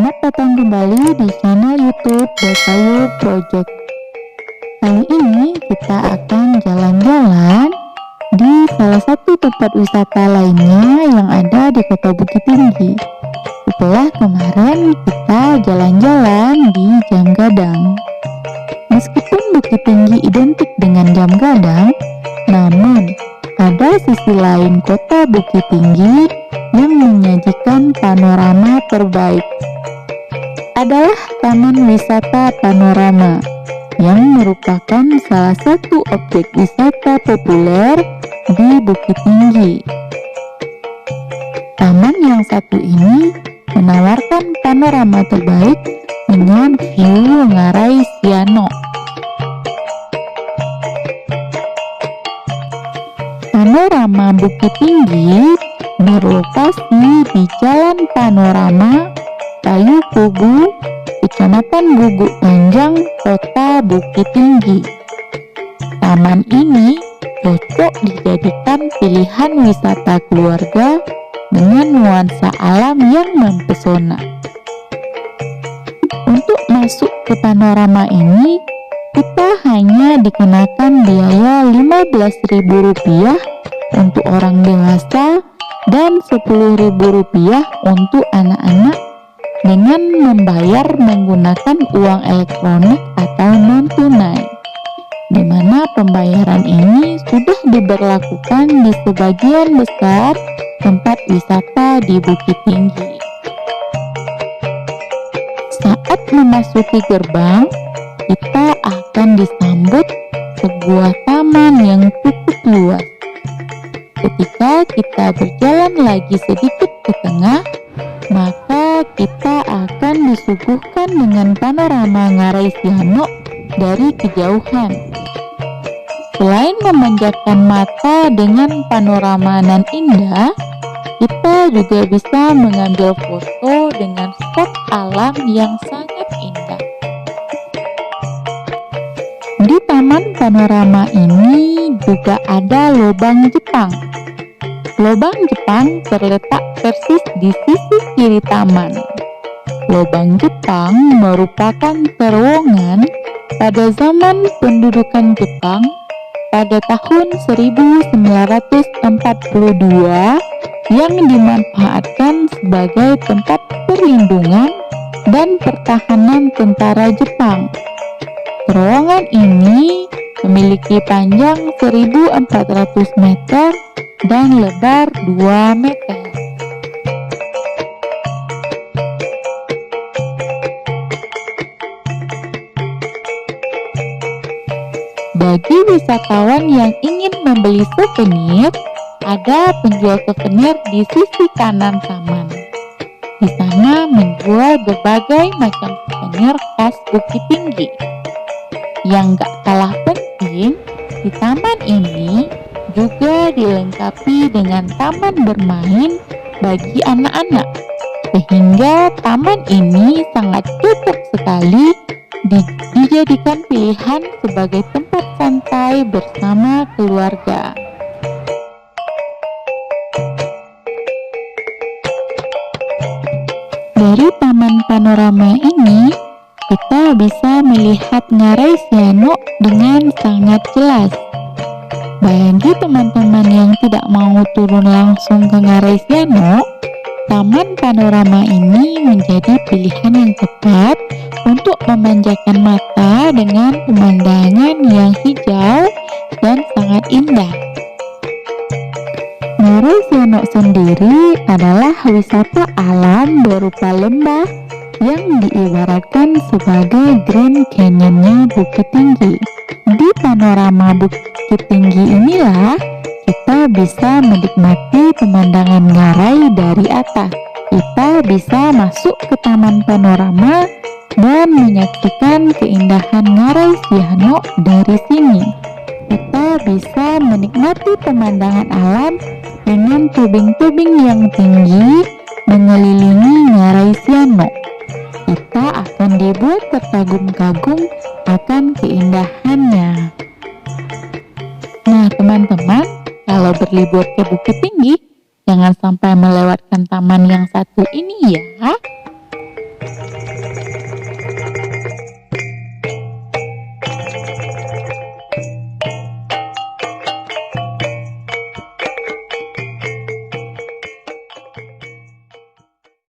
Selamat datang kembali di channel YouTube Desayu Project. Kali ini kita akan jalan-jalan di salah satu tempat wisata lainnya yang ada di Kota Bukit Tinggi. Setelah kemarin kita jalan-jalan di Jam Gadang. Meskipun Bukit Tinggi identik dengan Jam Gadang, namun ada sisi lain Kota Bukit Tinggi yang menyajikan panorama terbaik. Adalah Taman Wisata Panorama yang merupakan salah satu objek wisata populer di Bukit Tinggi. Taman yang satu ini menawarkan panorama terbaik dengan view Ngarai Siano. Panorama Bukit Tinggi berlokasi di Jalan Panorama, Kayu Pugu, Kecamatan Guguk Panjang, Kota Bukit Tinggi. Taman ini cocok dijadikan pilihan wisata keluarga dengan nuansa alam yang mempesona. Untuk masuk ke panorama ini, kita hanya dikenakan biaya Rp15.000 untuk orang dewasa dan Rp10.000 untuk anak-anak dengan membayar menggunakan uang elektronik atau non-tunai, di mana pembayaran ini sudah diberlakukan di sebagian besar tempat wisata di Bukit Tinggi. Saat memasuki gerbang, kita akan disambut sebuah taman yang cukup luas. Ketika kita berjalan lagi sedikit ke tengah, maka kita akan disuguhkan dengan panorama Ngarai Siano dari kejauhan. Selain memanjakan mata dengan panorama nan indah, kita juga bisa mengambil foto dengan spot alam yang sangat indah. Di Taman Panorama ini juga ada lubang Jepang. Lubang Jepang terletak persis di sisi kiri taman. Lubang Jepang merupakan terowongan pada zaman pendudukan Jepang pada tahun 1942 yang dimanfaatkan sebagai tempat perlindungan dan pertahanan tentara Jepang. Terowongan ini memiliki panjang 1.400 meter dan lebar 2 meter. Bagi wisatawan yang ingin membeli souvenir, ada penjual souvenir di sisi kanan taman. Di sana menjual berbagai macam souvenir khas Bukit Tinggi. Yang gak kalah penting, di taman ini juga dilengkapi dengan taman bermain bagi anak-anak, sehingga taman ini sangat cocok sekali dijadikan pilihan sebagai tempat santai bersama keluarga. Dari Taman Panorama ini, kita bisa melihat Ngarai Siano dengan sangat jelas. Bagi teman-teman yang tidak mau turun langsung ke Ngarai Siano, Taman Panorama ini menjadi pilihan yang tepat untuk memanjakan mata dengan pemandangan yang hijau dan sangat indah. Ngarai Siano sendiri adalah wisata alam berupa lembah yang diibaratkan sebagai Grand Canyon-nya Bukit Tinggi. Di panorama Bukit Tinggi inilah kita bisa menikmati pemandangan Ngarai dari atas. Kita bisa masuk ke Taman Panorama dan menyaksikan keindahan Ngarai Siano dari sini. Kita bisa menikmati pemandangan alam dengan tebing-tebing yang tinggi mengelilingi Ngarai Siano. Kita akan dibuat terkagum-kagum akan keindahannya. Nah teman-teman, kalau berlibur ke Bukit Tinggi, jangan sampai melewatkan taman yang satu ini ya.